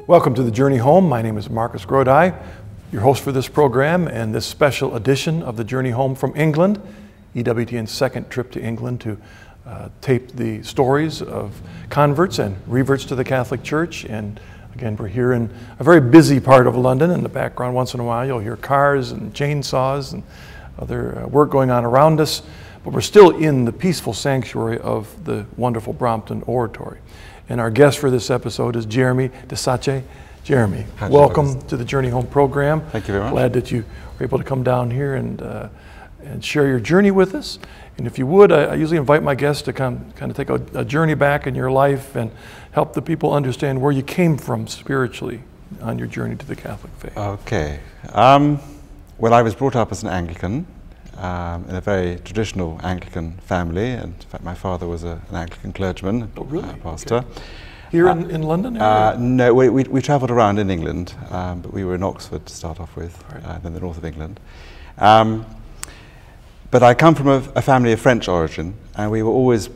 Welcome to the Journey Home. My name is Marcus Grodi, your host for this program and this special edition of the Journey Home from England, EWTN's second trip to England to tape the stories of converts and reverts to the Catholic Church. And again, we're here in a very busy part of London. In the background, once in a while, you'll hear cars and chainsaws and other work going on around us. But we're still in the peaceful sanctuary of the wonderful Brompton Oratory. And our guest for this episode is Jeremy de Satge. Jeremy, welcome to the Journey Home program. Thank you very much. Glad that you were able to come down here and share your journey with us. And if you would, I usually invite my guests to kind of take a journey back in your life and help the people understand where you came from spiritually on your journey to the Catholic faith. Okay. Well, I was brought up as an Anglican in a very traditional Anglican family. And in fact, my father was an Anglican clergyman, pastor. Okay. Here in London? No, we travelled around in England, but we were in Oxford to start off with, then the north of England. But I come from a family of French origin, and we were always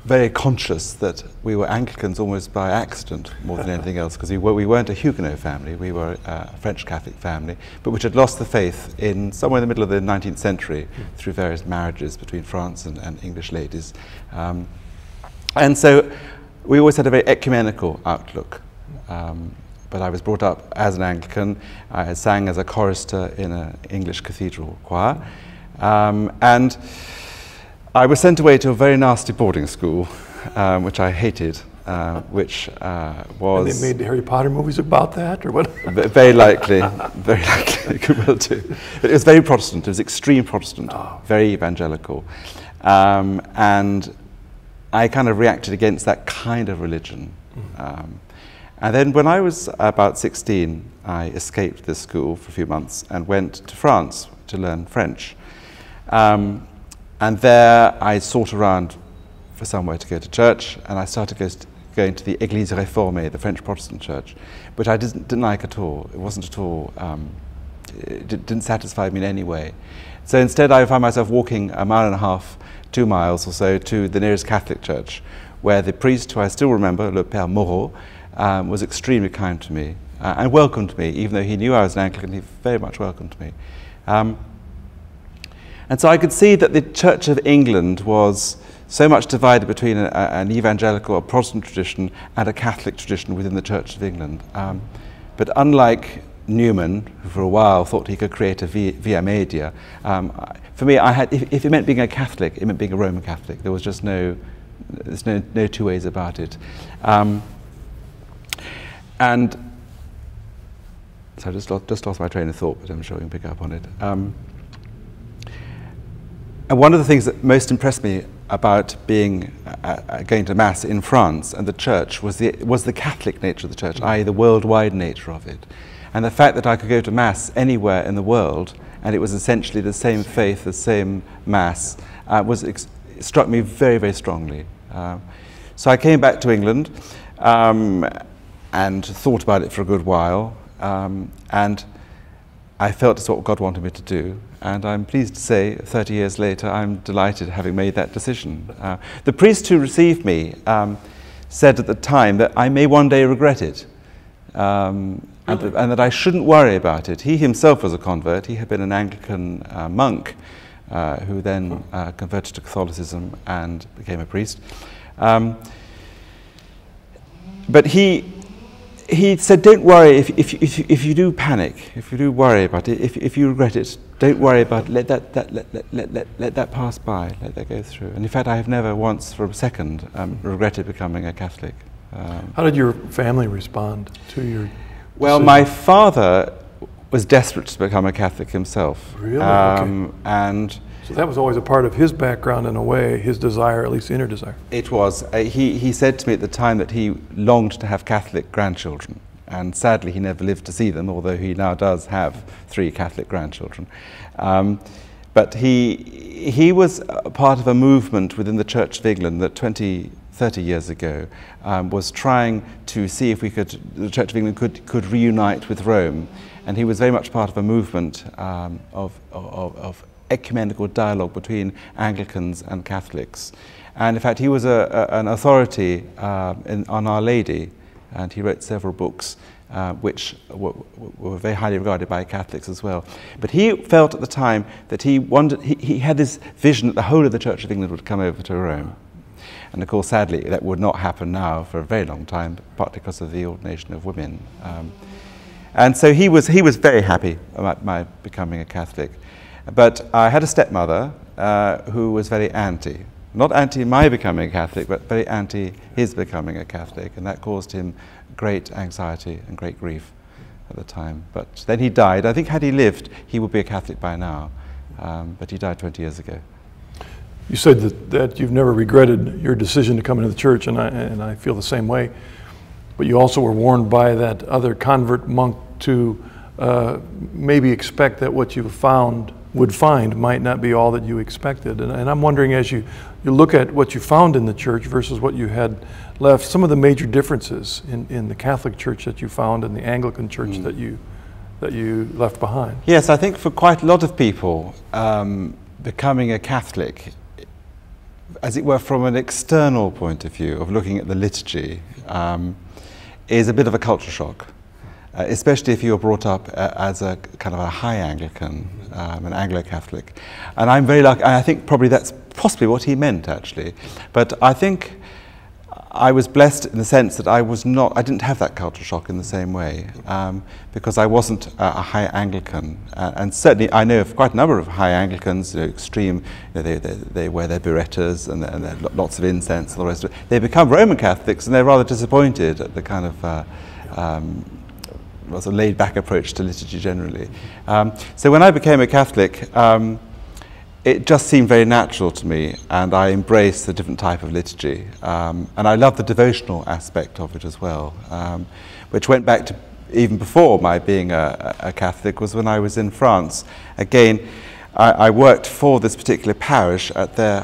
very conscious that we were Anglicans almost by accident more than anything else, because we weren't a Huguenot family, we were a French Catholic family, but which had lost the faith in somewhere in the middle of the 19th century through various marriages between France and English ladies. And so we always had a very ecumenical outlook. But I was brought up as an Anglican. I sang as a chorister in an English cathedral choir. And I was sent away to a very nasty boarding school, which I hated, which was... And they made the Harry Potter movies about that, or what? Very likely, very likely, could well do. But it was very Protestant, it was extreme Protestant, very evangelical. And I kind of reacted against that kind of religion. And then when I was about 16, I escaped this school for a few months and went to France to learn French. And there I sought around for somewhere to go to church, and I started going to the Église Réformée, the French Protestant church, which I didn't like at all. It wasn't at all, it didn't satisfy me in any way. So instead I found myself walking a mile and a half, 2 miles or so, to the nearest Catholic church, where the priest, who I still remember, Le Père Moreau, was extremely kind to me and welcomed me. Even though he knew I was an Anglican, he very much welcomed me. And so I could see that the Church of England was so much divided between an evangelical or Protestant tradition and a Catholic tradition within the Church of England. But unlike Newman, who for a while thought he could create a via media, for me, if it meant being a Catholic, it meant being a Roman Catholic. There was just no two ways about it. And so I just lost my train of thought, but I'm sure you can pick up on it. And one of the things that most impressed me about being going to Mass in France and the Church was the Catholic nature of the Church, i.e. the worldwide nature of it. And the fact that I could go to Mass anywhere in the world, and it was essentially the same faith, the same Mass, struck me very, very strongly. So I came back to England and thought about it for a good while, and I felt it's what God wanted me to do. And I'm pleased to say, 30 years later, I'm delighted having made that decision. The priest who received me said at the time that I may one day regret it, and that I shouldn't worry about it. He himself was a convert. He had been an Anglican monk who then converted to Catholicism and became a priest. But he said, don't worry if you do panic, if you do worry about it, if you regret it, don't worry about it. Let that pass by, let that go through. And in fact, I have never once for a second regretted becoming a Catholic. How did your family respond to your Well, decision? my father was desperate to become a Catholic himself. Really? Okay. And so that was always a part of his background in a way, his desire, at least the inner desire. it was. He said to me at the time that he longed to have Catholic grandchildren. And sadly, he never lived to see them, although he now does have 3 Catholic grandchildren. But he was a part of a movement within the Church of England that 30 years ago was trying to see if the Church of England could reunite with Rome. And he was very much part of a movement of ecumenical dialogue between Anglicans and Catholics. And in fact, he was an authority on Our Lady and he wrote several books which were very highly regarded by Catholics as well. But he felt at the time that he had this vision that the whole of the Church of England would come over to Rome. And of course, sadly, that would not happen now for a very long time, partly because of the ordination of women. And so he was very happy about my becoming a Catholic. But I had a stepmother who was very anti. Not anti my becoming a Catholic, but very anti his becoming a Catholic. And that caused him great anxiety and great grief at the time. But then he died. I think had he lived, he would be a Catholic by now. But he died 20 years ago. You said that you've never regretted your decision to come into the church, and I feel the same way. But you also were warned by that other convert monk to maybe expect that what you would find might not be all that you expected. And I'm wondering, as you look at what you found in the church versus what you had left, some of the major differences in the Catholic Church that you found and the Anglican Church that you left behind. Yes, I think for quite a lot of people, becoming a Catholic, as it were from an external point of view of looking at the liturgy, is a bit of a culture shock. Especially if you were brought up as a kind of a high Anglican, an Anglo-Catholic. And I'm very lucky, I think probably that's possibly what he meant actually. But I think I was blessed in the sense that I didn't have that culture shock in the same way, because I wasn't a high Anglican. And certainly I know of quite a number of high Anglicans, extreme, they wear their birrettas and lots of incense and all the rest of it. They become Roman Catholics and they're rather disappointed at the kind of was a laid-back approach to liturgy generally. So when I became a Catholic, it just seemed very natural to me, and I embraced a different type of liturgy. And I love the devotional aspect of it as well, which went back to even before my being a Catholic, was when I was in France. Again, I worked for this particular parish at their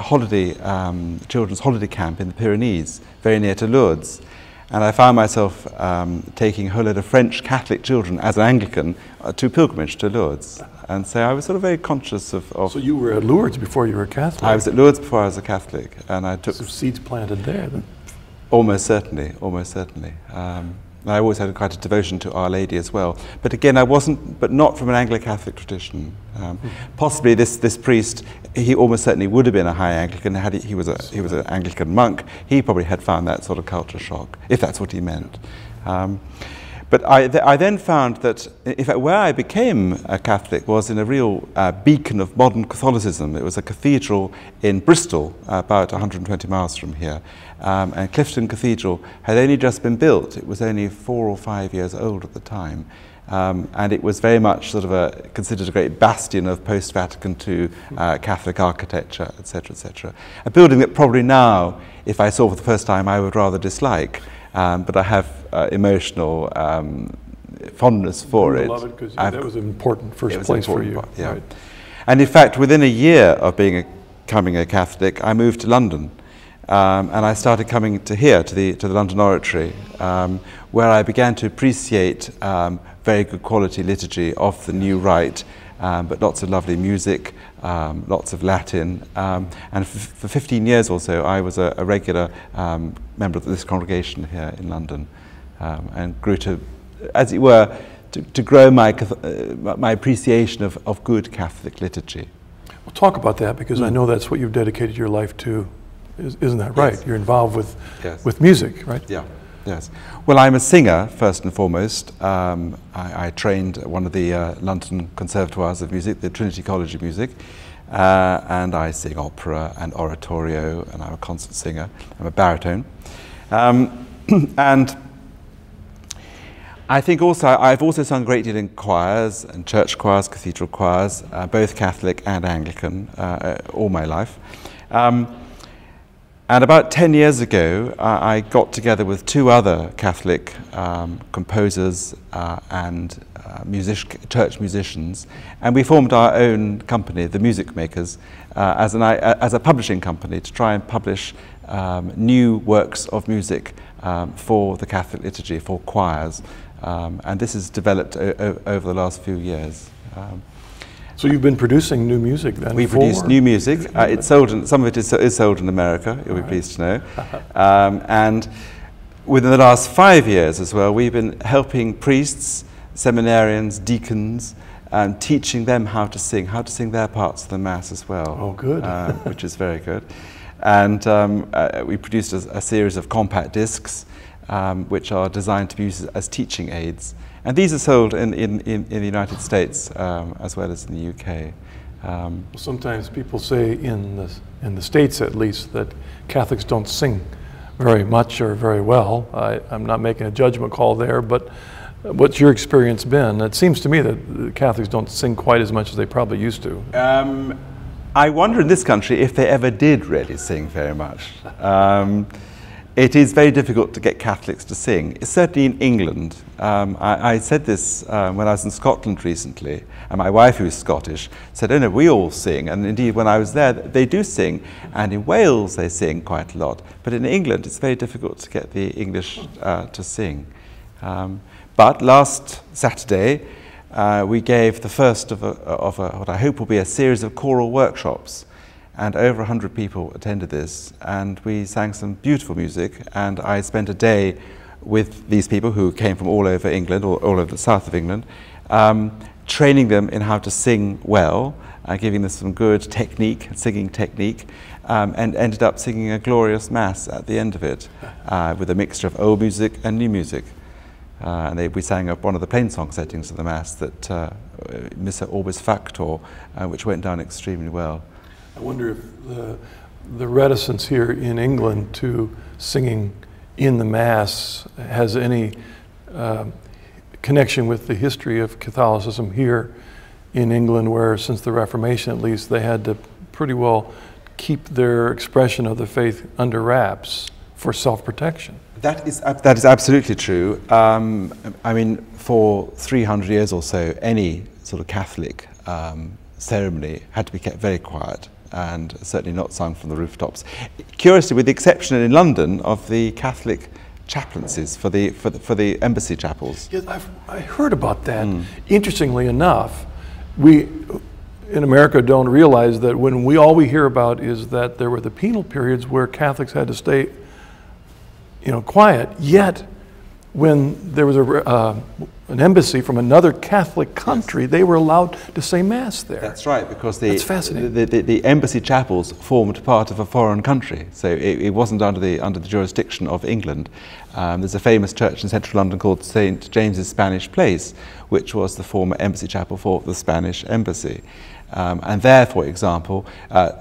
children's holiday camp in the Pyrenees, very near to Lourdes. And I found myself taking a whole load of French Catholic children as an Anglican to pilgrimage to Lourdes. And so I was sort of very conscious of... So you were at Lourdes before you were a Catholic? I was at Lourdes before I was a Catholic. And I took... Some seeds planted there then? Almost certainly, almost certainly. I always had quite a devotion to Our Lady as well. But again, but not from an Anglo-Catholic tradition. Possibly this priest, he almost certainly would have been a high Anglican. He was an Anglican monk. He probably had found that sort of culture shock, if that's what he meant. But I then found that, in fact, where I became a Catholic was in a real beacon of modern Catholicism. It was a cathedral in Bristol, about 120 miles from here. And Clifton Cathedral had only just been built. It was only 4 or 5 years old at the time. And it was very much sort of considered a great bastion of post-Vatican II Catholic architecture, etc., etc. A building that probably now, if I saw for the first time, I would rather dislike. But I have emotional fondness for it. Love it because that was an important first place for you. Yeah. Right. And in fact, within a year of becoming a Catholic, I moved to London. And I started coming to the London Oratory, where I began to appreciate very good quality liturgy of the new rite, but lots of lovely music, lots of Latin. And for 15 years or so, I was a regular member of this congregation here in London, and grew to, as it were, to grow my appreciation of good Catholic liturgy. Well, talk about that, because I know that's what you've dedicated your life to. Isn't that right? Yes. You're involved with music, right? Yeah. Yes. Well, I'm a singer, first and foremost. I trained at one of the London Conservatoires of Music, the Trinity College of Music, and I sing opera and oratorio, and I'm a concert singer. I'm a baritone. And I think I've also sung a great deal in choirs, and church choirs, cathedral choirs, both Catholic and Anglican, all my life. And about 10 years ago, I got together with 2 other Catholic composers and church musicians, and we formed our own company, the Music Makers, as a publishing company to try and publish new works of music for the Catholic liturgy, for choirs. And this has developed over the last few years. So you've been producing new music then? We produce new music. It's sold some of it is sold in America, you'll be pleased to know. And within the last 5 years as well, we've been helping priests, seminarians, deacons, teaching them how to sing their parts of the Mass as well. Oh, good. Which is very good. And we produced a series of compact discs which are designed to be used as teaching aids. And these are sold in the United States as well as in the UK. Sometimes people say in the States at least that Catholics don't sing very much or very well. I'm not making a judgment call there, but what's your experience been? It seems to me that Catholics don't sing quite as much as they probably used to. I wonder in this country if they ever did really sing very much. It is very difficult to get Catholics to sing. Certainly in England. I said this when I was in Scotland recently, and my wife, who is Scottish, said, "Oh no, we all sing." And indeed, when I was there, they do sing. And in Wales, they sing quite a lot. But in England, it's very difficult to get the English to sing. But last Saturday, we gave the first of what I hope will be a series of choral workshops. And over 100 people attended this, and we sang some beautiful music, and I spent a day with these people who came from all over England, all over the south of England, training them in how to sing well, giving them some good technique, singing technique, and ended up singing a glorious Mass at the end of it, with a mixture of old music and new music. And we sang up one of the plainsong settings of the Mass, that Missa Orbis Factor, which went down extremely well. I wonder if the reticence here in England to singing in the Mass has any connection with the history of Catholicism here in England, where since the Reformation at least, they had to pretty well keep their expression of the faith under wraps for self-protection. That is absolutely true. I mean, for 300 years or so, any sort of Catholic ceremony had to be kept very quiet, and certainly not sung from the rooftops. Curiously, with the exception in London of the Catholic chaplaincies for the embassy chapels. Yes, I heard about that. Interestingly enough, we in America don't realize that when all we hear about is that there were the penal periods where Catholics had to stay, quiet. Yet, when there was an embassy from another Catholic country, they were allowed to say Mass there. That's right, because That's fascinating. the embassy chapels formed part of a foreign country, so it wasn't under the jurisdiction of England. There's a famous church in central London called St. James's Spanish Place, which was the former embassy chapel for the Spanish embassy. And there, for example,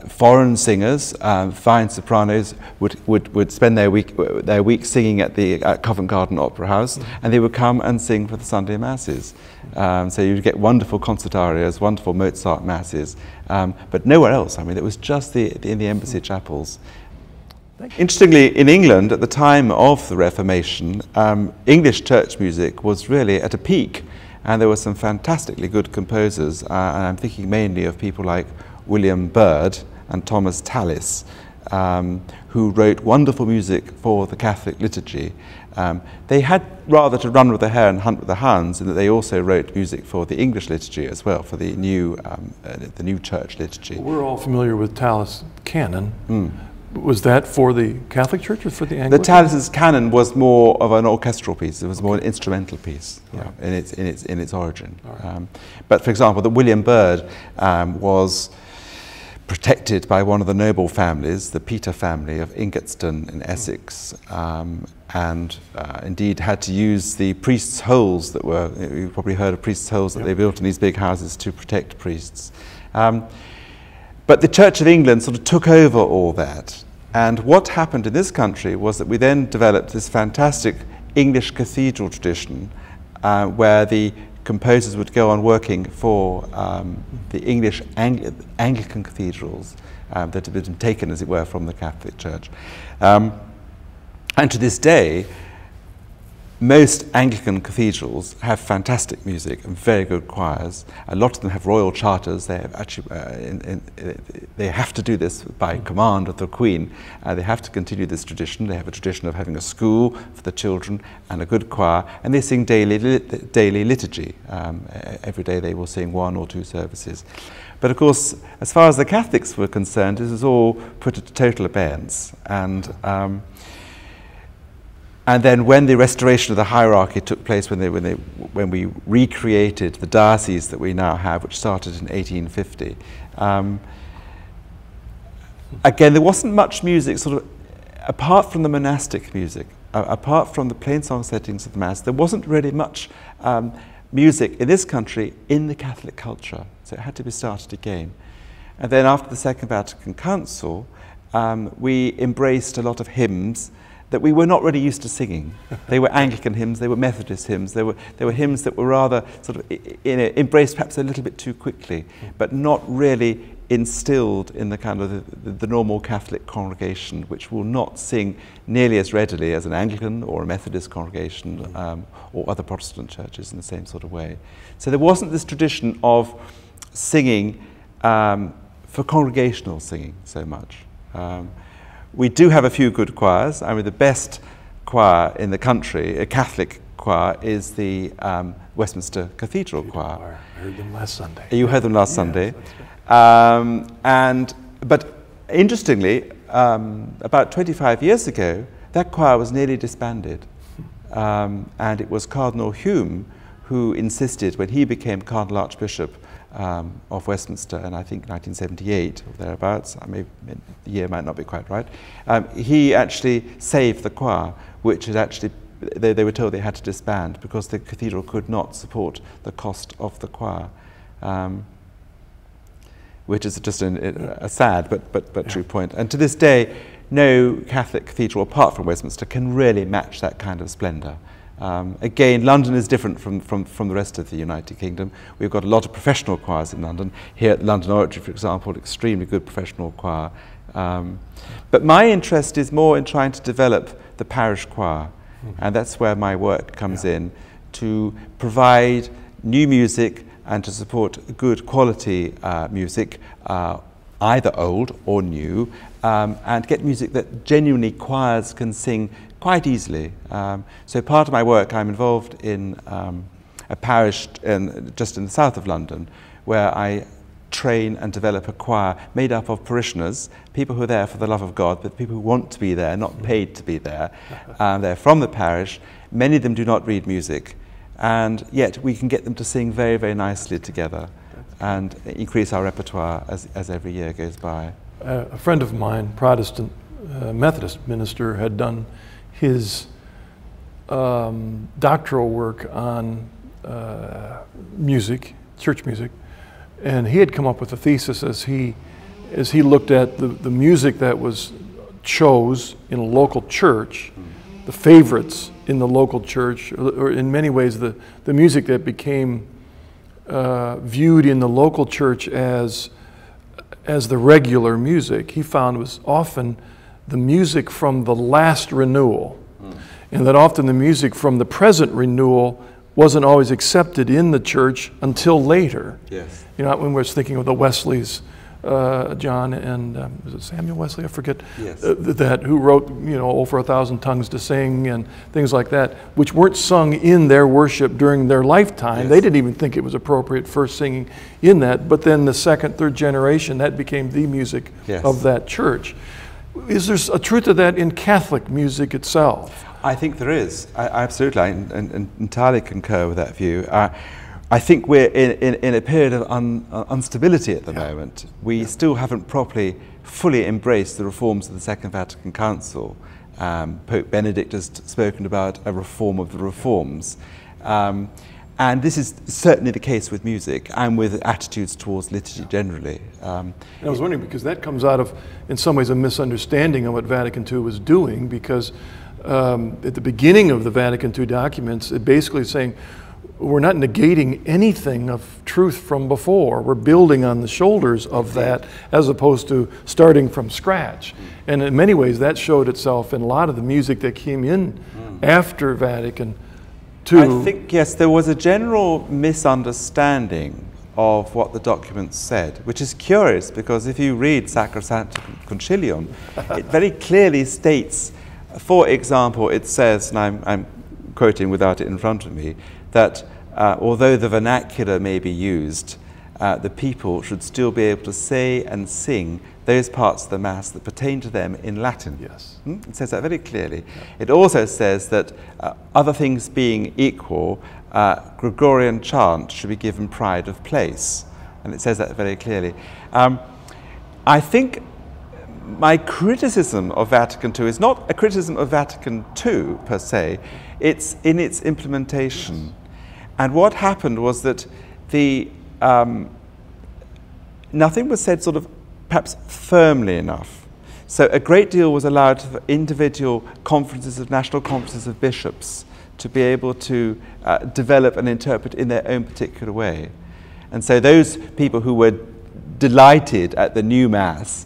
foreign singers, fine sopranos, would spend their week singing at the Covent Garden Opera House, and they would come and sing for the Sunday Masses. So you'd get wonderful concert arias, wonderful Mozart Masses, but nowhere else. I mean, it was just in the embassy chapels. Interestingly, in England, at the time of the Reformation, English church music was really at a peak. And there were some fantastically good composers, and I'm thinking mainly of people like William Byrd and Thomas Tallis, who wrote wonderful music for the Catholic liturgy. They had rather to run with the hare and hunt with the hounds, in that they also wrote music for the English liturgy as well, for the new church liturgy. We're all familiar with Tallis canon. Was that for the Catholic Church or for the Anglican? The Tallis canon was more of an orchestral piece. It was more an instrumental piece, in its origin. Right. But for example, the William Byrd was protected by one of the noble families, the Peter family of Ingatstone in Essex, and indeed had to use the priests' holes that were, you've probably heard of priests' holes that they built in these big houses to protect priests. But the Church of England sort of took over all that. And what happened in this country was that we then developed this fantastic English cathedral tradition, where the composers would go on working for the English Anglican cathedrals that had been taken, as it were, from the Catholic Church. And to this day, most Anglican cathedrals have fantastic music and very good choirs. A lot of them have royal charters. They have actually, they have to do this by command of the Queen. They have to continue this tradition. They have a tradition of having a school for the children and a good choir, and they sing daily liturgy. Every day they will sing 1 or 2 services. But of course, as far as the Catholics were concerned, this was all put at total abeyance. And And then when the restoration of the hierarchy took place, when we recreated the diocese that we now have, which started in 1850, again, there wasn't much music, sort of, apart from the monastic music, apart from the plain song settings of the Mass, there wasn't really much music in this country in the Catholic culture. So it had to be started again. And then after the Second Vatican Council, we embraced a lot of hymns that we were not really used to singing. They were Anglican hymns, they were Methodist hymns, they were hymns that were rather sort of embraced perhaps a little bit too quickly, but not really instilled in the kind of the normal Catholic congregation, which will not sing nearly as readily as an Anglican or a Methodist congregation or other Protestant churches in the same sort of way. So there wasn't this tradition of singing for congregational singing so much. We do have a few good choirs. I mean, the best choir in the country, a Catholic choir, is the Westminster Cathedral Choir. I heard them last Sunday. You heard them last Sunday. But interestingly, about 25 years ago, that choir was nearly disbanded. And it was Cardinal Hume who insisted, when he became Cardinal Archbishop of Westminster in, I think, 1978 or thereabouts, the year might not be quite right, he actually saved the choir, which had actually, they were told they had to disband because the cathedral could not support the cost of the choir. Which is just a sad but true point. And to this day, no Catholic cathedral apart from Westminster can really match that kind of splendour. Again, London is different from the rest of the United Kingdom. We've got a lot of professional choirs in London. Here at London Oratory, for example, an extremely good professional choir. But my interest is more in trying to develop the parish choir. And that's where my work comes in, to provide new music and to support good quality music, either old or new, and get music that genuinely choirs can sing quite easily. So part of my work, I'm involved in a parish just in the south of London, where I train and develop a choir made up of parishioners, people who are there for the love of God, but people who want to be there, not paid to be there. They're from the parish. Many of them do not read music, and yet we can get them to sing very, very nicely together and increase our repertoire as every year goes by. A friend of mine, Protestant Methodist minister, had done his doctoral work on music, church music, and he had come up with a thesis as he looked at the music that was chose in a local church, the favorites in the local church, or in many ways the music that became viewed in the local church as the regular music, he found was often the music from the last renewal, and that often the music from the present renewal wasn't always accepted in the church until later. Yes. You know, when we're thinking of the Wesleys, John and was it Samuel Wesley? I forget. Yes. That who wrote, you know, "Oh, for a thousand tongues to sing" and things like that, which weren't sung in their worship during their lifetime. Yes. They didn't even think it was appropriate first singing in that. But then the second, third generation, that became the music Yes. of that church. Is there a truth to that in Catholic music itself? I think there is. I absolutely, I entirely concur with that view. I think we're in a period of instability at the moment. We still haven't properly, fully embraced the reforms of the Second Vatican Council. Pope Benedict has spoken about a reform of the reforms. And this is certainly the case with music and with attitudes towards liturgy generally. And I was wondering, because that comes out of, in some ways, a misunderstanding of what Vatican II was doing, because at the beginning of the Vatican II documents, it basically is saying, we're not negating anything of truth from before. We're building on the shoulders of that, as opposed to starting from scratch. And in many ways, that showed itself in a lot of the music that came in after Vatican II. I think, yes, there was a general misunderstanding of what the documents said, which is curious, because if you read Sacrosanctum Concilium, it very clearly states, for example, it says, and I'm quoting without it in front of me, that although the vernacular may be used, the people should still be able to say and sing those parts of the Mass that pertain to them in Latin. Yes. It says that very clearly. Yeah. It also says that other things being equal, Gregorian chant should be given pride of place. And it says that very clearly. I think my criticism of Vatican II is not a criticism of Vatican II per se, it's in its implementation. Yes. And what happened was that nothing was said sort of perhaps firmly enough. So a great deal was allowed for individual conferences of national conferences of bishops to be able to develop and interpret in their own particular way. And so those people who were delighted at the new Mass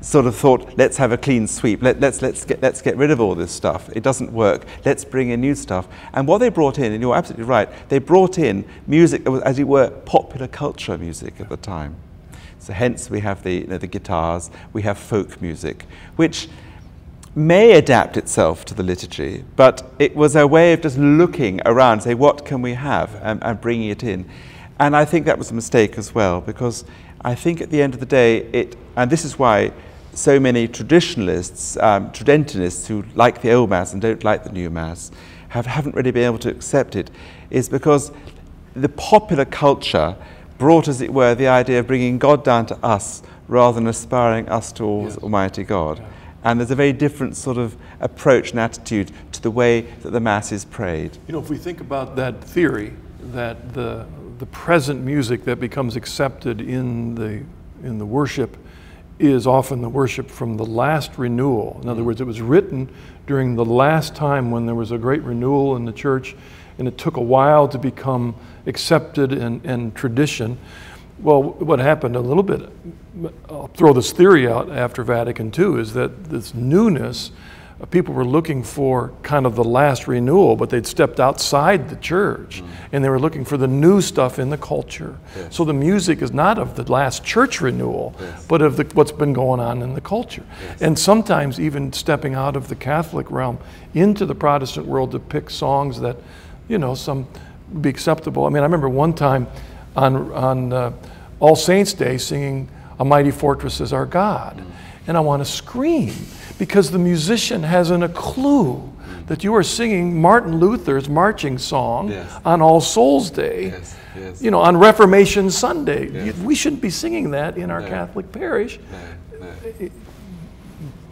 sort of thought, let's have a clean sweep, let's get rid of all this stuff, it doesn't work, let's bring in new stuff. And what they brought in, and you're absolutely right, they brought in music that was, as it were, popular culture music at the time. So hence we have the guitars, we have folk music, which may adapt itself to the liturgy, but it was a way of just looking around, say, what can we have, and bringing it in. And I think that was a mistake as well, because I think at the end of the day, and this is why so many traditionalists, Tridentinists who like the old Mass and don't like the new Mass, haven't really been able to accept it, is because the popular culture brought, as it were, the idea of bringing God down to us rather than aspiring us towards yes. Almighty God. Yeah. And there's a very different sort of approach and attitude to the way that the Mass is prayed. You know, if we think about that theory, that the present music that becomes accepted in the worship is often the worship from the last renewal. In other words, it was written during the last time when there was a great renewal in the church, and it took a while to become accepted and tradition. Well, what happened a little bit, I'll throw this theory out after Vatican II, is that this newness, people were looking for kind of the last renewal, but they'd stepped outside the church and they were looking for the new stuff in the culture. Yes. So the music is not of the last church renewal, yes. but of what's been going on in the culture. Yes. And sometimes even stepping out of the Catholic realm into the Protestant world to pick songs that, you know, some would be acceptable. I mean, I remember one time on All Saints' Day singing "A Mighty Fortress Is Our God." And I want to scream because the musician hasn't a clue that you are singing Martin Luther's marching song yes. on All Souls Day, yes. Yes. you know, on Reformation Sunday. Yes. We shouldn't be singing that in our Catholic parish. No.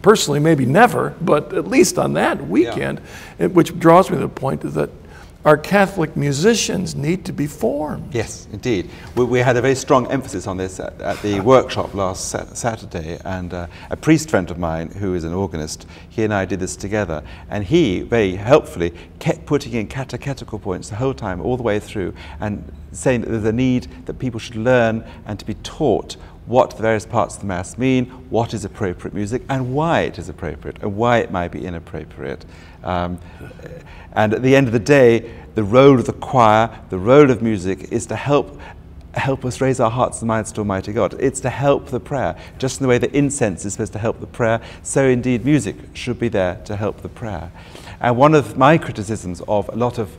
Personally, maybe never, but at least on that weekend, which draws me to the point that our Catholic musicians need to be formed. Yes, indeed. We had a very strong emphasis on this at the workshop last Saturday, and a priest friend of mine who is an organist, he and I did this together, and he very helpfully kept putting in catechetical points the whole time, all the way through, and saying that there's a need that people should learn and to be taught what the various parts of the Mass mean, what is appropriate music, and why it is appropriate, and why it might be inappropriate. And at the end of the day, the role of the choir, the role of music is to help us raise our hearts and minds to Almighty God. It's to help the prayer. Just in the way that incense is supposed to help the prayer, so indeed music should be there to help the prayer. And one of my criticisms of a lot of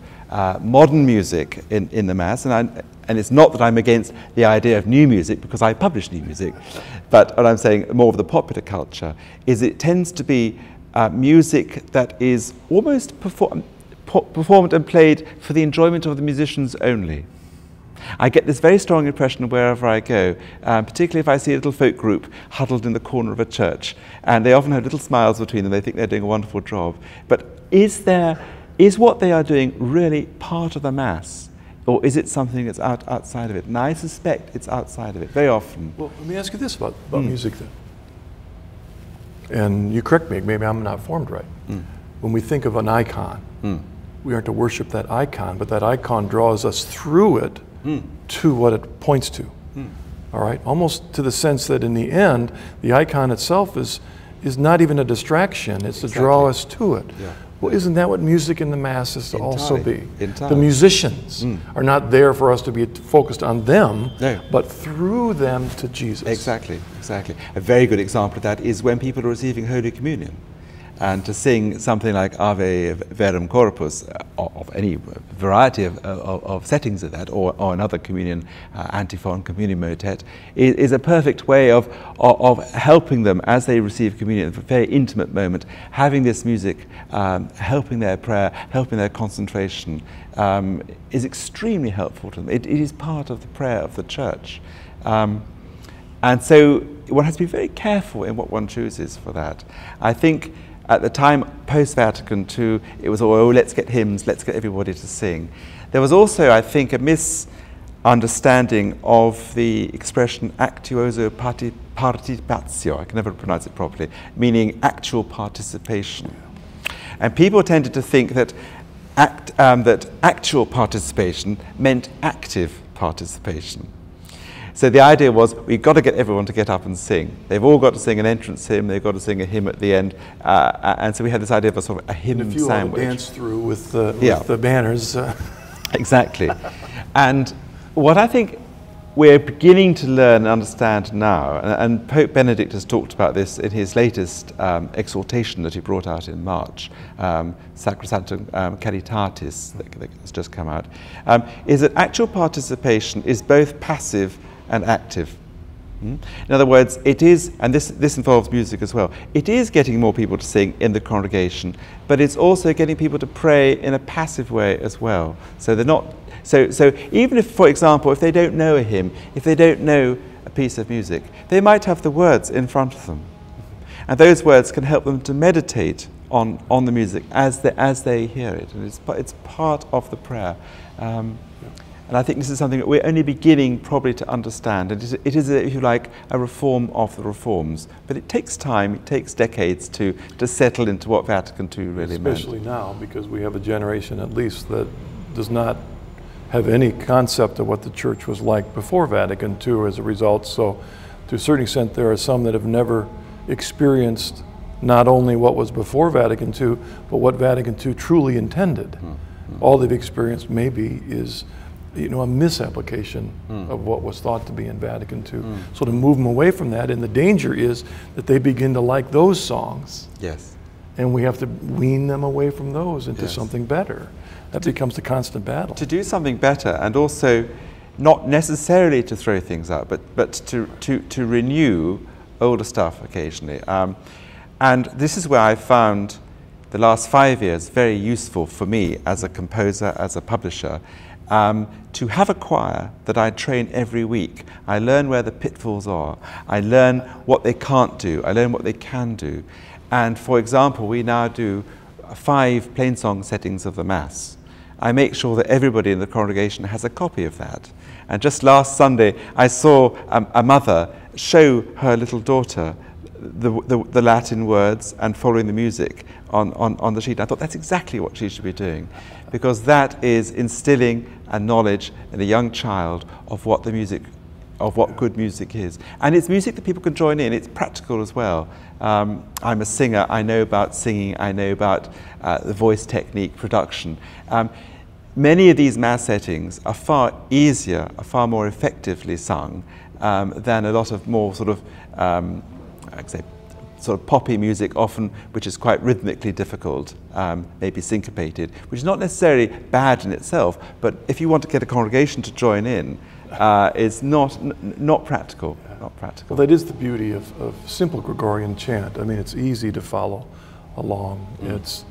modern music in the Mass, and it's not that I'm against the idea of new music, because I publish new music, but what I'm saying, more of the popular culture, is it tends to be music that is almost performed and played for the enjoyment of the musicians only. I get this very strong impression wherever I go, particularly if I see a little folk group huddled in the corner of a church, and they often have little smiles between them, they think they're doing a wonderful job. But is what they are doing really part of the Mass? Or is it something that's outside of it? And I suspect it's outside of it, very often. Well, let me ask you this about music then. And you correct me, maybe I'm not formed right. When we think of an icon, we aren't to worship that icon, but that icon draws us through it to what it points to. All right? Almost to the sense that in the end, the icon itself is not even a distraction, it's to draw us to it. Yeah. Well, isn't that what music in the Mass is to also be? The musicians are not there for us to be focused on them, but through them to Jesus. Exactly, exactly. A very good example of that is when people are receiving Holy Communion. and to sing something like Ave Verum Corpus, of any variety of settings of that, or another communion antiphon, communion motet, is a perfect way of helping them as they receive communion, a very intimate moment, having this music helping their prayer, helping their concentration, is extremely helpful to them. It is part of the prayer of the Church. And so one has to be very careful in what one chooses for that. I think at the time, post-Vatican II, it was, oh, let's get hymns, let's get everybody to sing. There was also, I think, a misunderstanding of the expression actuoso participatio, I can never pronounce it properly, meaning actual participation. And people tended to think that, that actual participation meant active participation. So the idea was, we've got to get everyone to get up and sing. They've all got to sing an entrance hymn, they've got to sing a hymn at the end, and so we had this idea of a sort of a hymn sandwich. And if you all dance through with the banners. Exactly. And what I think we're beginning to learn and understand now, and Pope Benedict has talked about this in his latest exhortation that he brought out in March, Sacrosanctum Caritatis, that has just come out, is that actual participation is both passive and active. In other words, it is, and this involves music as well, it is getting more people to sing in the congregation, but it's also getting people to pray in a passive way as well. So they're not, so even if, for example, if they don't know a hymn, if they don't know a piece of music, they might have the words in front of them. And those words can help them to meditate on the music as they hear it. And it's part of the prayer. And I think this is something that we're only beginning probably to understand. It is if you like, a reform of the reforms. But it takes time, it takes decades to settle into what Vatican II really meant. Especially now, because we have a generation at least that does not have any concept of what the Church was like before Vatican II as a result. So to a certain extent, there are some that have never experienced not only what was before Vatican II, but what Vatican II truly intended. All they've experienced maybe is a misapplication of what was thought to be in Vatican II. So to move them away from that, and the danger is that they begin to like those songs. Yes. And we have to wean them away from those into something better. That becomes the constant battle. To do something better, and also not necessarily to throw things out, but to renew older stuff occasionally. And this is where I found the last 5 years very useful for me as a composer, as a publisher, to have a choir that I train every week. I learn where the pitfalls are. I learn what they can't do. I learn what they can do. And for example, we now do 5 plainsong settings of the Mass. I make sure that everybody in the congregation has a copy of that. And just last Sunday, I saw a mother show her little daughter the Latin words and following the music on the sheet. I thought that's exactly what she should be doing, because that is instilling a knowledge in a young child of what the music, of what good music is. And it's music that people can join in. It's practical as well. I'm a singer. I know about singing. I know about the voice technique, production. Many of these Mass settings are far easier, are far more effectively sung than a lot of more sort of I'd say sort of poppy music, often which is quite rhythmically difficult, maybe syncopated, which is not necessarily bad in itself, but if you want to get a congregation to join in, it's not practical. Not practical. Well, that is the beauty of simple Gregorian chant. I mean, it's easy to follow along. It's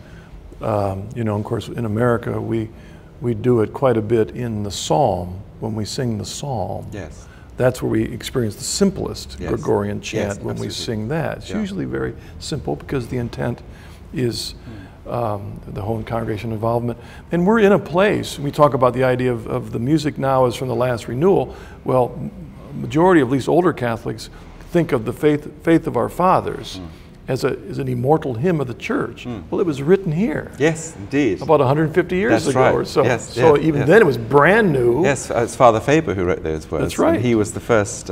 of course, in America we do it quite a bit in the Psalm when we sing the Psalm. Yes. That's where we experience the simplest Gregorian chant when we sing that. It's usually very simple because the intent is the whole congregation involvement. And we're in a place, we talk about the idea of the music now is from the last renewal. Well, majority of at least older Catholics think of the faith of our fathers as an immortal hymn of the Church. Well, it was written here. Yes, indeed. About 150 years ago or so. Yes, so even then it was brand new. Yes, it's Father Faber who wrote those words. That's right. And he was the first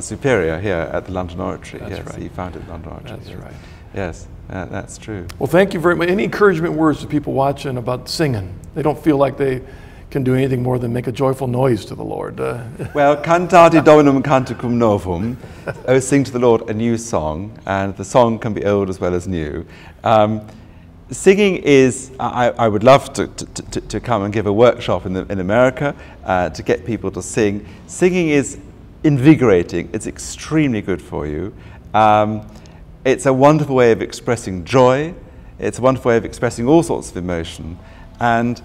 superior here at the London Oratory. That's right. He founded the London Oratory. That's right. Yes, that's true. Well, thank you very much. Any encouragement words to people watching about singing? They don't feel like they can do anything more than make a joyful noise to the Lord. Well, Cantate Dominum Canticum Novum, oh, sing to the Lord a new song, and the song can be old as well as new. Singing is, I would love to come and give a workshop in America to get people to sing. Singing is invigorating, it's extremely good for you. It's a wonderful way of expressing joy, it's a wonderful way of expressing all sorts of emotion. And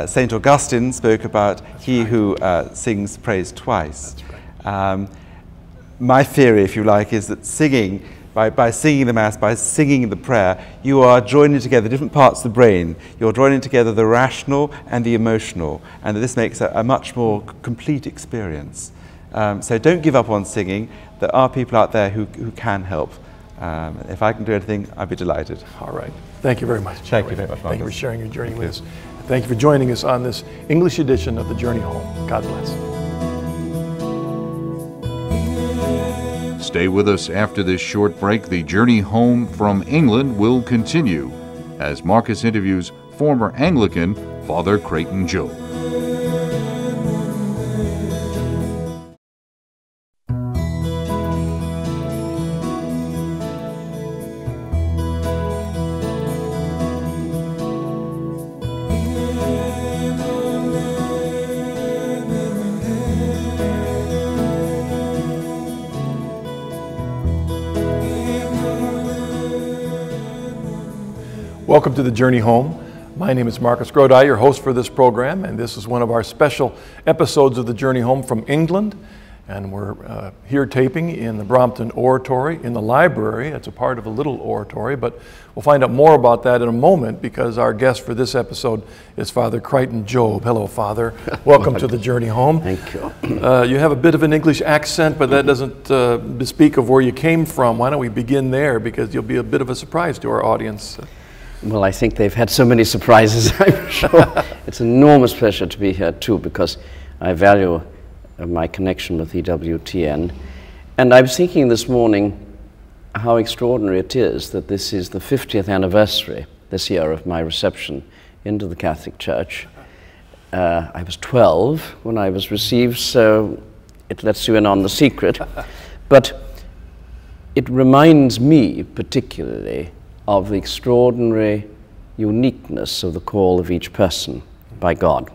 St. Augustine spoke about he who sings praise twice. My theory, if you like, is that singing, by singing the Mass, by singing the prayer, you are joining together different parts of the brain. You're joining together the rational and the emotional, and this makes a much more complete experience. So don't give up on singing. There are people out there who can help. If I can do anything, I'd be delighted. All right. Thank you very much. Thank you very much, Thank you for sharing your journey with us. Thank you for joining us on this English edition of The Journey Home. God bless. Stay with us after this short break. The journey home from England will continue as Marcus interviews former Anglican Father Creighton-Jobe. Welcome to The Journey Home. My name is Marcus Grodi, your host for this program, and this is one of our special episodes of The Journey Home from England. And we're here taping in the Brompton Oratory in the library. It's a part of a little oratory, but we'll find out more about that in a moment because our guest for this episode is Father Creighton-Jobe. Hello, Father. Welcome to The Journey Home. Thank you. You have a bit of an English accent, but that doesn't bespeak of where you came from. Why don't we begin there, because you'll be a bit of a surprise to our audience. Well, I think they've had so many surprises, I'm sure. It's an enormous pleasure to be here too, because I value my connection with EWTN. And I was thinking this morning how extraordinary it is that this is the 50th anniversary this year of my reception into the Catholic Church. I was 12 when I was received, so it lets you in on the secret. But it reminds me particularly of the extraordinary uniqueness of the call of each person by God.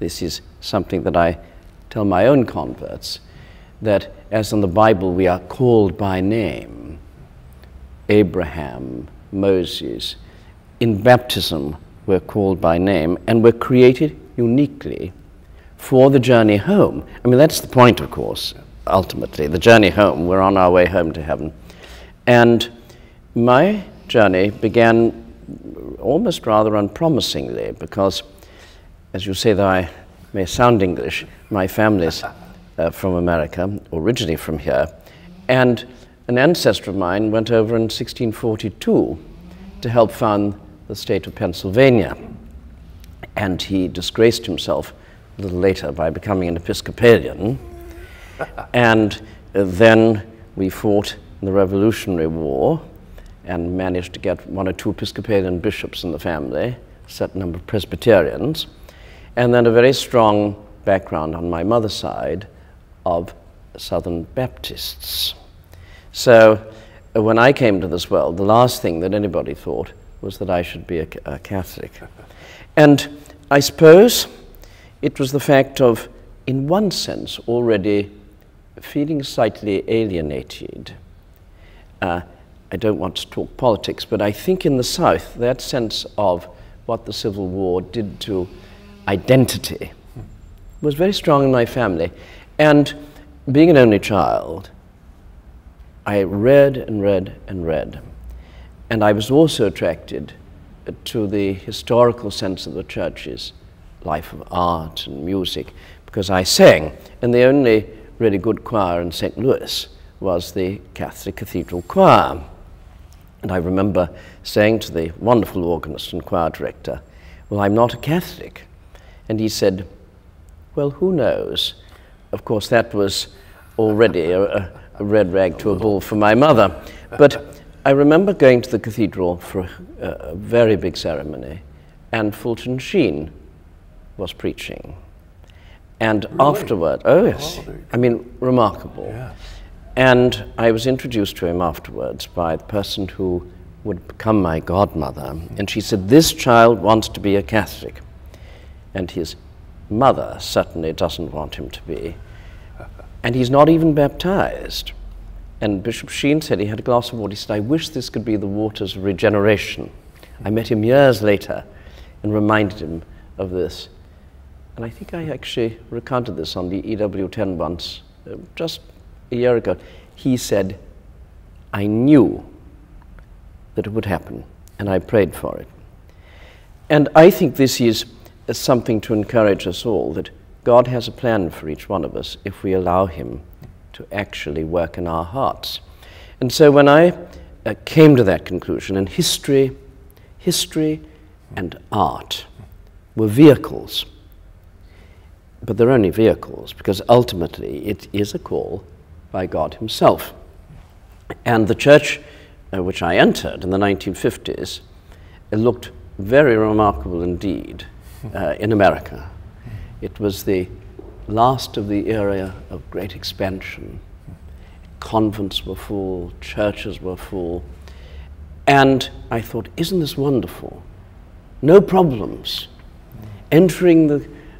This is something that I tell my own converts, that as in the Bible we are called by name, Abraham, Moses, in baptism we're called by name, and we're created uniquely for the journey home. I mean, that's the point, of course, ultimately, the journey home. We're on our way home to heaven. And my journey began almost rather unpromisingly because, as you say that I may sound English, my family's from America, originally from here, and an ancestor of mine went over in 1642 to help found the state of Pennsylvania, and he disgraced himself a little later by becoming an Episcopalian, and then we fought in the Revolutionary War and managed to get 1 or 2 Episcopalian bishops in the family, a certain number of Presbyterians, and then a very strong background on my mother's side of Southern Baptists. So when I came to this world, the last thing that anybody thought was that I should be a Catholic. And I suppose it was the fact of, in one sense, already feeling slightly alienated. I don't want to talk politics, but I think in the South, that sense of what the Civil War did to identity was very strong in my family. And being an only child, I read and read and read. And I was also attracted to the historical sense of the church's life of art and music, because I sang, and the only really good choir in St. Louis was the Catholic Cathedral Choir. And I remember saying to the wonderful organist and choir director, well, I'm not a Catholic. And he said, well, who knows? Of course, that was already a red rag to a bull for my mother. But I remember going to the cathedral for a very big ceremony, and Fulton Sheen was preaching. And afterward, oh yes, I mean, remarkable. Yeah. And I was introduced to him afterwards by the person who would become my godmother. And she said, this child wants to be a Catholic. And his mother certainly doesn't want him to be. And he's not even baptized. And Bishop Sheen said he had a glass of water. He said, I wish this could be the waters of regeneration. I met him years later and reminded him of this. And I think I actually recounted this on the EW10 once, just a year ago. He said, I knew that it would happen, and I prayed for it. And I think this is something to encourage us all, that God has a plan for each one of us if we allow him to actually work in our hearts. And so when I came to that conclusion, and history and art were vehicles, but they're only vehicles because ultimately it is a call by God himself. And the church which I entered in the 1950s, it looked very remarkable indeed in America. It was the last of the era of great expansion. Convents were full, churches were full, and I thought, isn't this wonderful? No problems. Entering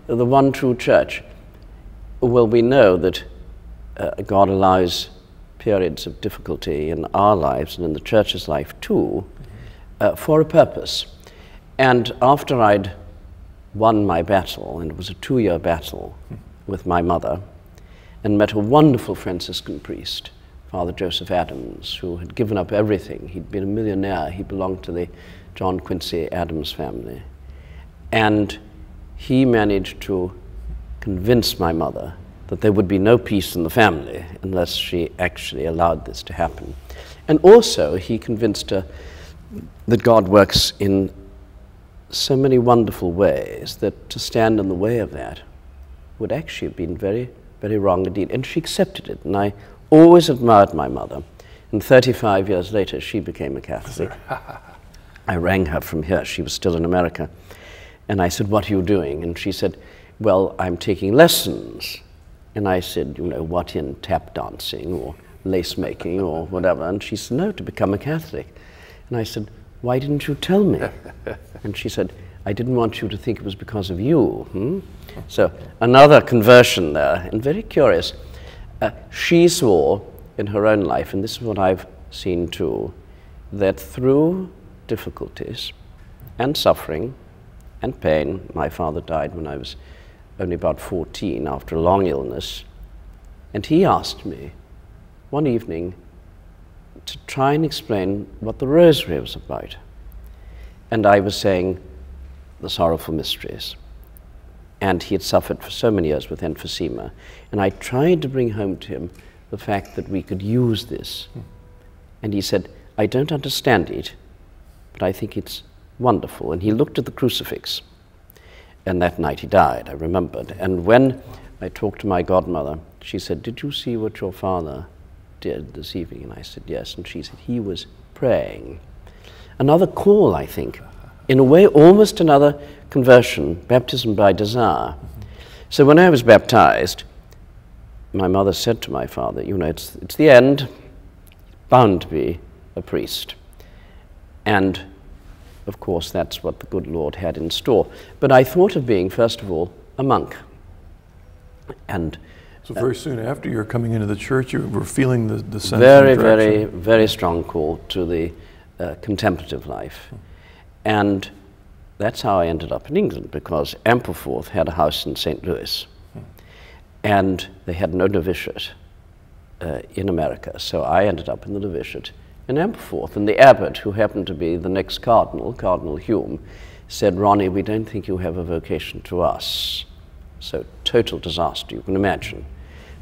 the one true church. Well, we know that God allows periods of difficulty in our lives and in the church's life too, for a purpose. And after I'd won my battle, and it was a 2-year battle with my mother, and met a wonderful Franciscan priest, Father Joseph Adams, who had given up everything. He'd been a millionaire. He belonged to the John Quincy Adams family. And he managed to convince my mother that there would be no peace in the family unless she actually allowed this to happen. And also, he convinced her that God works in so many wonderful ways that to stand in the way of that would actually have been very, very wrong indeed. And she accepted it, and I always admired my mother. And 35 years later, she became a Catholic. I rang her from here. She was still in America. And I said, what are you doing? And she said, well, I'm taking lessons. And I said, you know, what, in tap dancing or lace making or whatever? And she said, no, to become a Catholic. And I said, why didn't you tell me? And she said, I didn't want you to think it was because of you. So another conversion there, and very curious. She saw in her own life, and this is what I've seen too, that through difficulties and suffering and pain, my father died when I was only about 14 after a long illness, and he asked me one evening to try and explain what the Rosary was about. And I was saying the sorrowful mysteries. And he had suffered for so many years with emphysema. And I tried to bring home to him the fact that we could use this. And he said, I don't understand it, but I think it's wonderful. And he looked at the crucifix. And that night he died, I remembered. And when I talked to my godmother, she said, did you see what your father did this evening? And I said, yes. And she said, he was praying. Another call, I think. In a way, almost another conversion, baptism by desire. So when I was baptized, my mother said to my father, you know, it's the end, bound to be a priest. And of course, that's what the good Lord had in store. But I thought of being, first of all, a monk. And so very soon after you're coming into the church, you were feeling the sense very, very, very strong call to the contemplative life. And that's how I ended up in England, because Ampleforth had a house in St. Louis. And they had no novitiate in America. So I ended up in the novitiate in Ampleforth. And the abbot, who happened to be the next cardinal, Cardinal Hume, said, Ronnie, we don't think you have a vocation to us. So total disaster, you can imagine.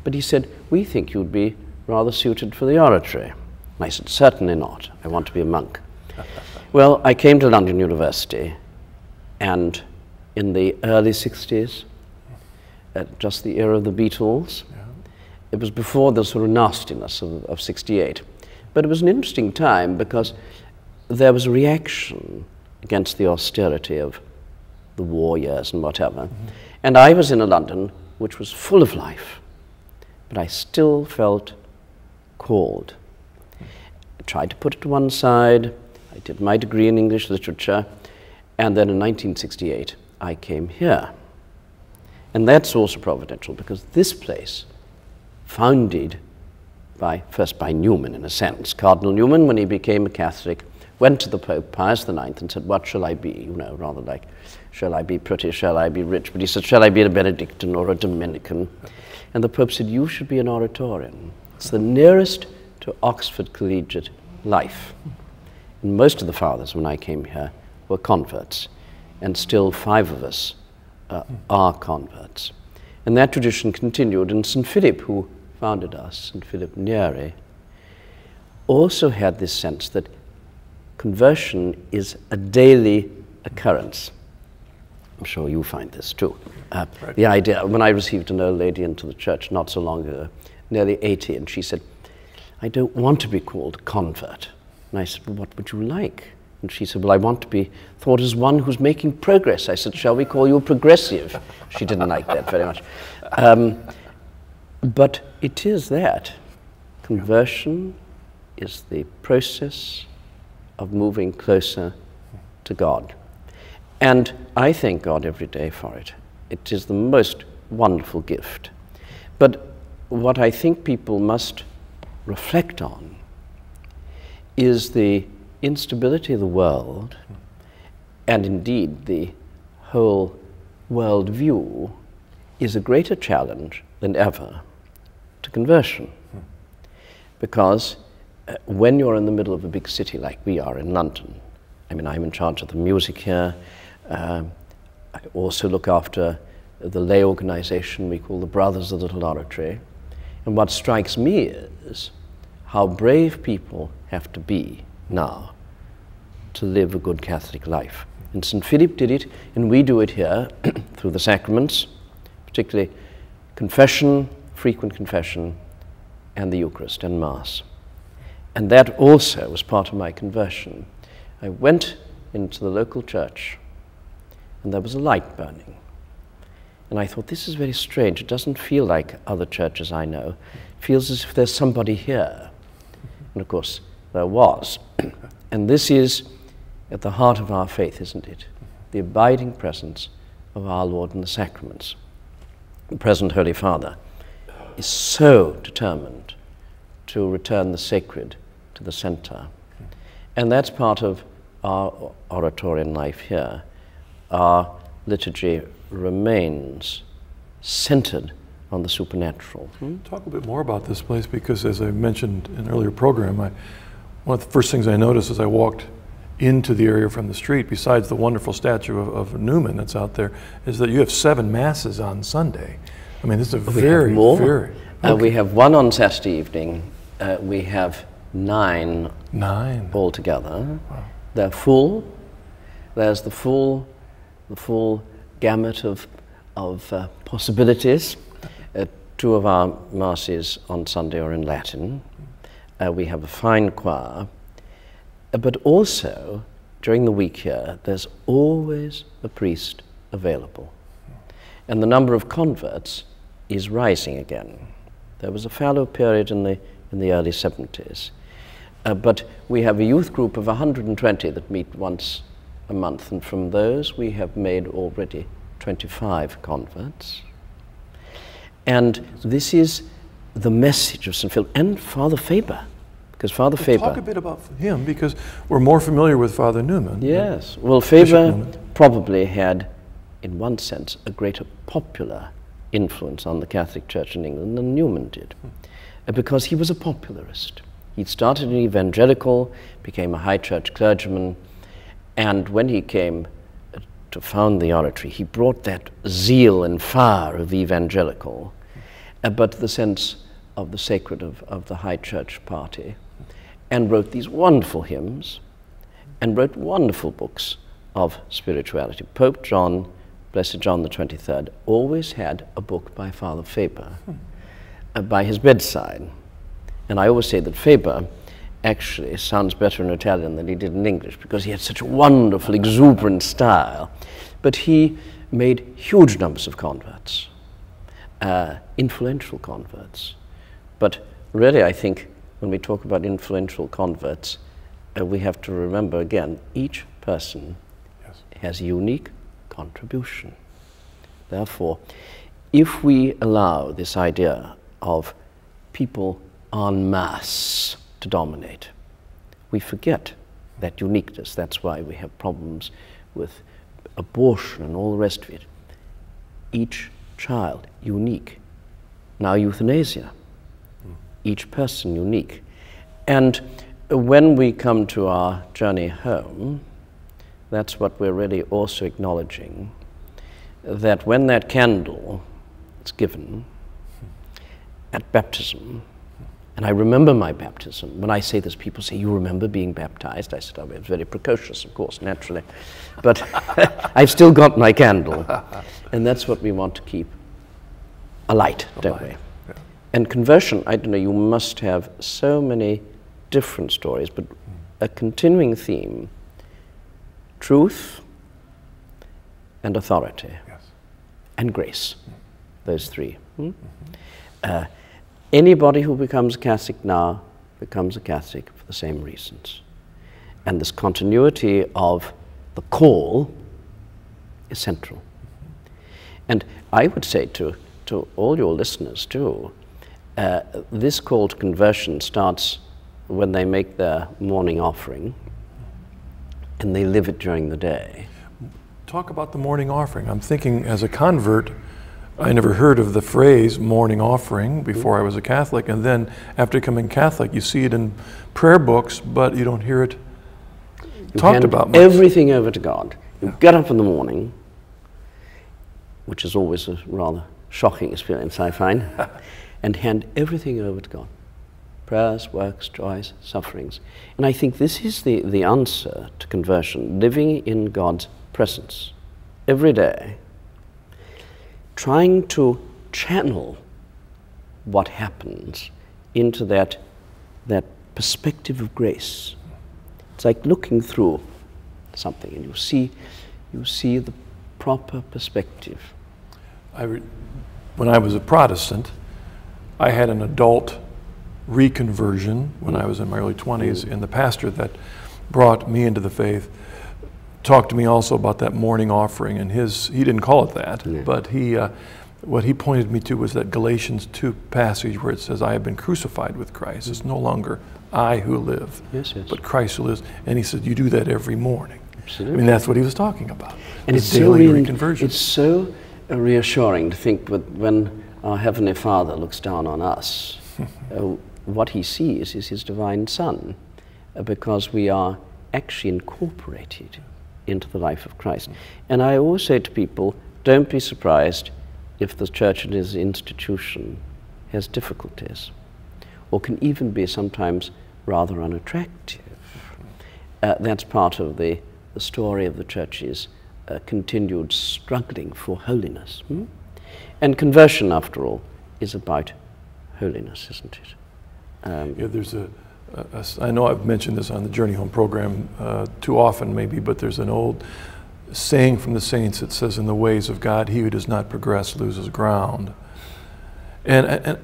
But he said, we think you'd be rather suited for the oratory. And I said, certainly not. I want to be a monk. Well, I came to London University, and in the early 60s, just the era of the Beatles, it was before the sort of nastiness of 68. But it was an interesting time because there was a reaction against the austerity of the war years and whatever. And I was in a London which was full of life, but I still felt called. I tried to put it to one side. I did my degree in English literature, and then in 1968 I came here. And that's also providential, because this place, founded first by Newman in a sense, Cardinal Newman, when he became a Catholic, went to the Pope Pius IX and said, what shall I be? You know, rather like, shall I be pretty, shall I be rich? But he said, shall I be a Benedictine or a Dominican? And the Pope said, you should be an Oratorian. It's the nearest to Oxford collegiate life. And most of the fathers, when I came here, were converts, and still 5 of us are converts. And that tradition continued, and St. Philip, who founded us, St. Philip Neri, also had this sense that conversion is a daily occurrence. I'm sure you find this too. Right. The idea, when I received an old lady into the church not so long ago, nearly 80, and she said, I don't want to be called convert. And I said, well, what would you like? And she said, well, I want to be thought as one who's making progress. I said, shall we call you progressive? She didn't like that very much. But it is that. Conversion is the process of moving closer to God. And I thank God every day for it. It is the most wonderful gift. But what I think people must reflect on is the instability of the world, and indeed the whole world view is a greater challenge than ever to conversion. Because when you're in the middle of a big city like we are in London, I mean, I'm in charge of the music here. I also look after the lay organization we call the Brothers of the Little Oratory. And what strikes me is how brave people have to be now to live a good Catholic life. And St. Philip did it, and we do it here through the sacraments, particularly confession, frequent confession, and the Eucharist and Mass. And that also was part of my conversion. I went into the local church, and there was a light burning. And I thought, this is very strange. It doesn't feel like other churches I know. It feels as if there's somebody here. And of course, there was. And this is at the heart of our faith, isn't it? The abiding presence of our Lord in the sacraments. The present Holy Father is so determined to return the sacred to the center. And that's part of our Oratorian life here. Our liturgy remains centered on the supernatural. Talk a bit more about this place, because as I mentioned in an earlier program, one of the first things I noticed as I walked into the area from the street, besides the wonderful statue of Newman that's out there, is that you have 7 masses on Sunday. I mean, this is a very. We have 1 on Saturday evening. We have 9 altogether. Wow. They're full. There's the full gamut of possibilities. 2 of our masses on Sunday are in Latin. We have a fine choir. But also, during the week here, there's always a priest available. And the number of converts is rising again. There was a fallow period in the early 70s. But we have a youth group of 120 that meet once a month, and from those we have made already 25 converts. And this is the message of St. Philip and Father Faber. Because Father Faber... Talk a bit about him, because we're more familiar with Father Newman. Yes. Well, Faber probably had, in one sense, a greater popular influence on the Catholic Church in England than Newman did. Because he was a popularist. He'd started an evangelical, became a high church clergyman, and when he came to found the oratory, he brought that zeal and fire of the evangelical, but the sense of the sacred of the high church party, and wrote these wonderful hymns, and wrote wonderful books of spirituality. Pope John, Blessed John the 23rd, always had a book by Father Faber by his bedside. And I always say that Faber actually sounds better in Italian than he did in English, because he had such a wonderful, exuberant style. But he made huge numbers of converts, influential converts. But really, I think when we talk about influential converts, we have to remember again, each person has a unique contribution. Therefore, if we allow this idea of people en masse to dominate, we forget that uniqueness. That's why we have problems with abortion and all the rest of it. Each child unique. Now euthanasia. Each person unique. And when we come to our journey home, that's what we're really also acknowledging, that when that candle is given at baptism, and I remember my baptism. When I say this, people say, "You remember being baptized?" I said, "I was very precocious, of course, naturally. But I've still got my candle." And that's what we want to keep alight, don't we? Yeah. And conversion, I don't know, you must have so many different stories, but a continuing theme, truth and authority, and grace, those three. Anybody who becomes a Catholic now becomes a Catholic for the same reasons. And this continuity of the call is central. And I would say to all your listeners too, this call to conversion starts when they make their morning offering and they live it during the day. Talk about the morning offering. I'm thinking as a convert, I never heard of the phrase morning offering before I was a Catholic, and then after becoming Catholic, you see it in prayer books, but you don't hear it talked about much. Everything over to God. You get up in the morning, which is always a rather shocking experience, I find, and hand everything over to God. Prayers, works, joys, sufferings. And I think this is the answer to conversion, living in God's presence every day, trying to channel what happens into that perspective of grace. It's like looking through something and you see the proper perspective. When I was a Protestant, I had an adult reconversion when I was in my early 20s, and the pastor that brought me into the faith talked to me also about that morning offering, and he didn't call it that, but what he pointed me to was that Galatians 2 passage where it says, "I have been crucified with Christ. It's no longer I who live, but Christ who lives." And he said, you do that every morning. Absolutely. I mean, that's what he was talking about. And it's daily reconversion. It's so reassuring to think when our Heavenly Father looks down on us, what he sees is his divine Son, because we are actually incorporated into the life of Christ. And I always say to people, don't be surprised if the church as an institution has difficulties, or can even be sometimes rather unattractive. That's part of the story of the church's continued struggling for holiness. And conversion, after all, is about holiness, isn't it? There's I know I've mentioned this on the Journey Home program too often maybe, but there's an old saying from the saints that says, in the ways of God, he who does not progress loses ground. And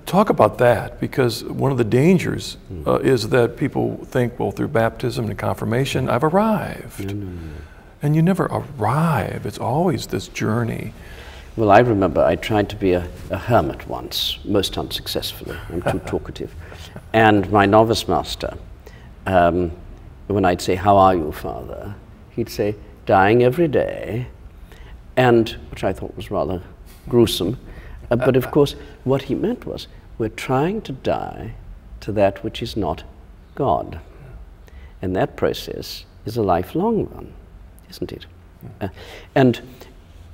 talk about that, because one of the dangers is that people think, well, through baptism and confirmation, I've arrived. And you never arrive. It's always this journey. Well, I remember I tried to be a hermit once, most unsuccessfully. I'm too talkative. And my novice master, when I'd say, "How are you, Father?" he'd say, "Dying every day," and which I thought was rather gruesome. But of course, what he meant was, we're trying to die to that which is not God. And that process is a lifelong one, isn't it? And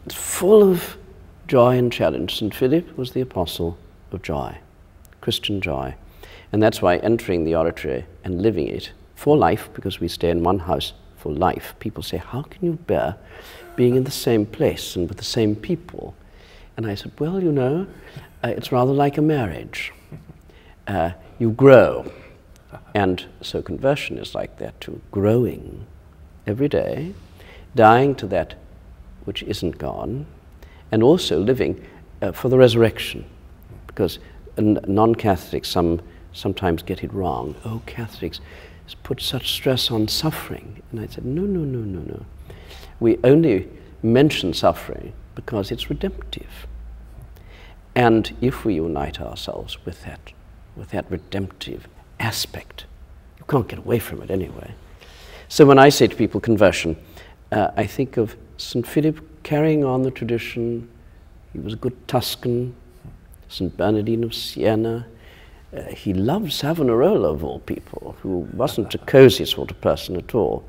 it's full of joy and challenge. St. Philip was the apostle of joy, Christian joy. And that's why entering the oratory and living it for life, because we stay in one house for life, people say, how can you bear being in the same place and with the same people? And I said, well, you know, it's rather like a marriage. You grow. And so conversion is like that too, growing every day, dying to that which isn't God, and also living for the resurrection, because non-Catholics sometimes get it wrong. Oh, Catholics put such stress on suffering. And I said, no, no, no, no, no. We only mention suffering because it's redemptive. And if we unite ourselves with that redemptive aspect, you can't get away from it anyway. So when I say to people conversion, I think of St. Philip carrying on the tradition. He was a good Tuscan, St. Bernardine of Siena. He loved Savonarola, of all people, who wasn't a cozy sort of person at all,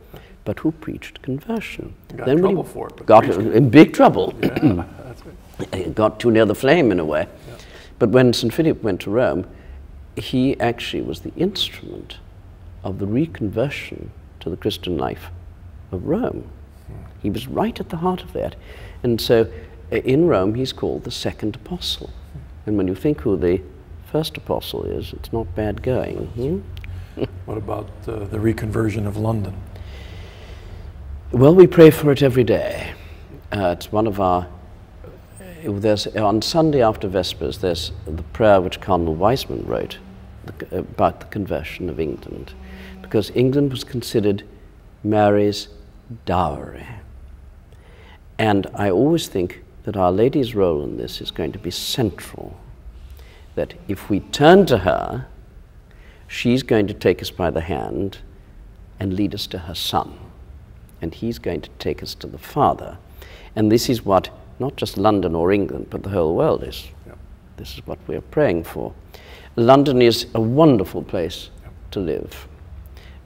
but who preached conversion. Got in trouble for it. Got in big trouble. Yeah, that's right. He got too near the flame in a way. Yeah. But when St. Philip went to Rome, he actually was the instrument of the reconversion to the Christian life of Rome. He was right at the heart of that. And so in Rome, he's called the second apostle. And when you think who the first apostle is, it's not bad going. What about the reconversion of London? Well, we pray for it every day. It's one of our, on Sunday after Vespers, there's the prayer which Cardinal Wiseman wrote about the conversion of England, because England was considered Mary's dowry. And I always think that Our Lady's role in this is going to be central, that if we turn to her, she's going to take us by the hand and lead us to her Son. And he's going to take us to the Father. And this is what not just London or England, but the whole world is. Yep. This is what we're praying for. London is a wonderful place to live,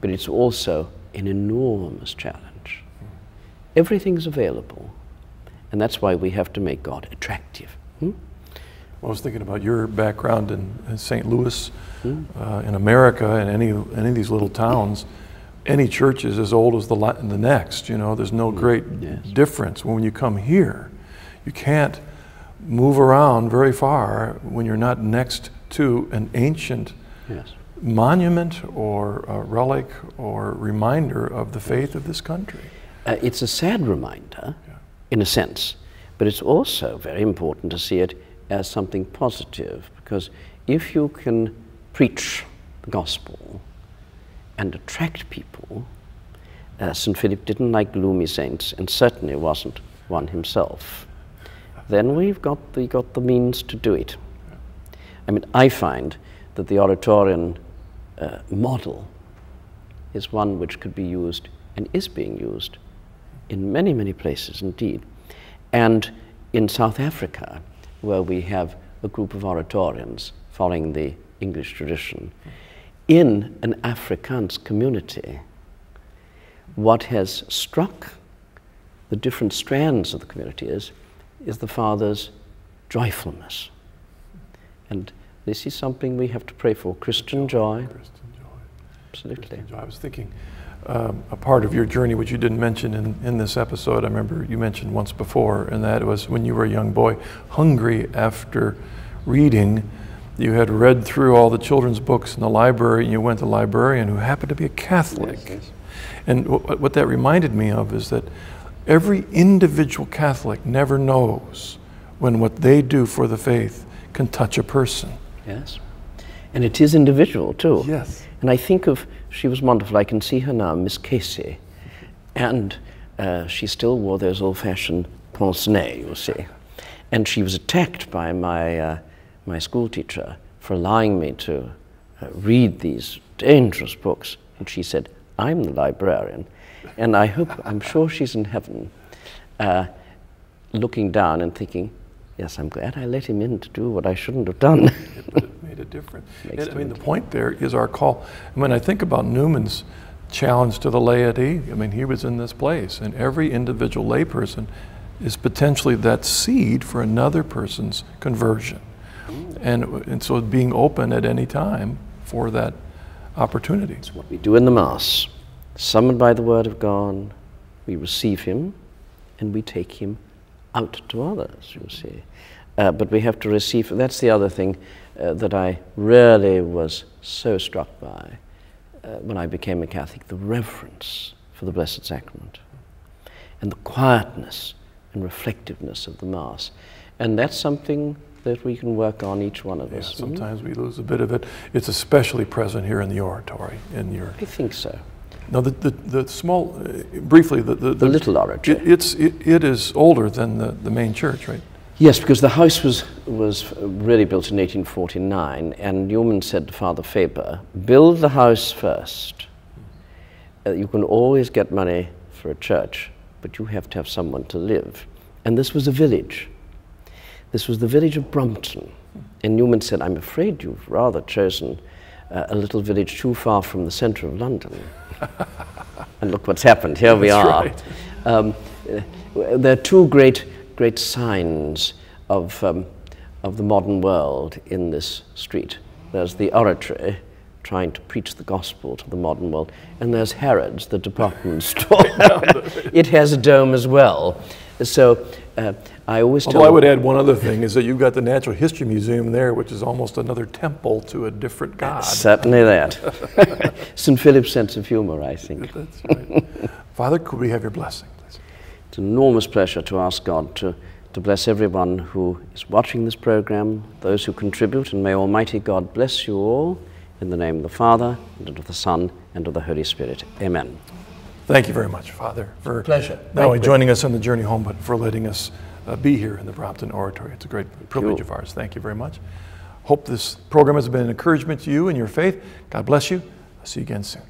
but it's also an enormous challenge. Everything's available, and that's why we have to make God attractive. I was thinking about your background in St. Louis, in America, and any of these little towns. Any church is as old as the next. You know, there's no great difference. When you come here, you can't move around very far when you're not next to an ancient monument or a relic or reminder of the faith of this country. It's a sad reminder, in a sense, but it's also very important to see it as something positive, because if you can preach the gospel and attract people, St. Philip didn't like gloomy saints, and certainly wasn't one himself, then we've got the means to do it. I mean, I find that the Oratorian model is one which could be used and is being used in many, many places indeed. And in South Africa, where we have a group of Oratorians following the English tradition, in an Afrikaans community, what has struck the different strands of the community is the Father's joyfulness. And this is something we have to pray for. Christian joy. Christian joy. Absolutely. Christian joy. I was thinking a part of your journey, which you didn't mention in this episode, I remember you mentioned once before, and that was when you were a young boy, hungry after reading. You had read through all the children's books in the library, and you went to a librarian who happened to be a Catholic. Yes. And what that reminded me of is that every individual Catholic never knows when what they do for the faith can touch a person. Yes. And it is individual too. Yes. And I think of, she was wonderful, I can see her now, Miss Casey. And she still wore those old-fashioned pince-nez, you see. And she was attacked by my school teacher for allowing me to read these dangerous books. And she said, I'm the librarian. And I'm sure she's in heaven, looking down and thinking, yes, I'm glad I let him in to do what I shouldn't have done. But it made a difference. I mean, the point there is our call. And when I think about Newman's challenge to the laity, I mean, he was in this place, and every individual layperson is potentially that seed for another person's conversion. And so being open at any time for that opportunity. It's what we do in the Mass. Summoned by the Word of God, we receive him and we take him out to others, you see. But we have to receive, that's the other thing that I really was so struck by when I became a Catholic, the reverence for the Blessed Sacrament and the quietness and reflectiveness of the Mass. And that's something that we can work on, each one of us. Sometimes we lose a bit of it. It's especially present here in the oratory. I think so. Now, the small, briefly, the little oratory. It is older than the main church, right? Yes, because the house was really built in 1849, and Newman said to Father Faber, build the house first. You can always get money for a church, but you have to have someone to live. And this was a village. This was the village of Brompton. And Newman said, I'm afraid you've rather chosen a little village too far from the centre of London. And look what's happened. Here we are. Right. There are two great signs of the modern world in this street. There's the oratory, trying to preach the gospel to the modern world, and there's Harrods, the department store. It has a dome as well. So I always tell... Although I would add one other thing, is that you've got the Natural History Museum there, which is almost another temple to a different god. Certainly that. St. Philip's sense of humor, I think. That's right. Father, could we have your blessing, please? It's an enormous pleasure to ask God to bless everyone who is watching this program, those who contribute, and may Almighty God bless you all, in the name of the Father, and of the Son, and of the Holy Spirit. Amen. Thank you very much, Father, for pleasure. Not only joining us on the journey home, but for letting us be here in the Brompton Oratory. It's a great privilege of ours. Thank you very much. Hope this program has been an encouragement to you in your faith. God bless you. I'll see you again soon.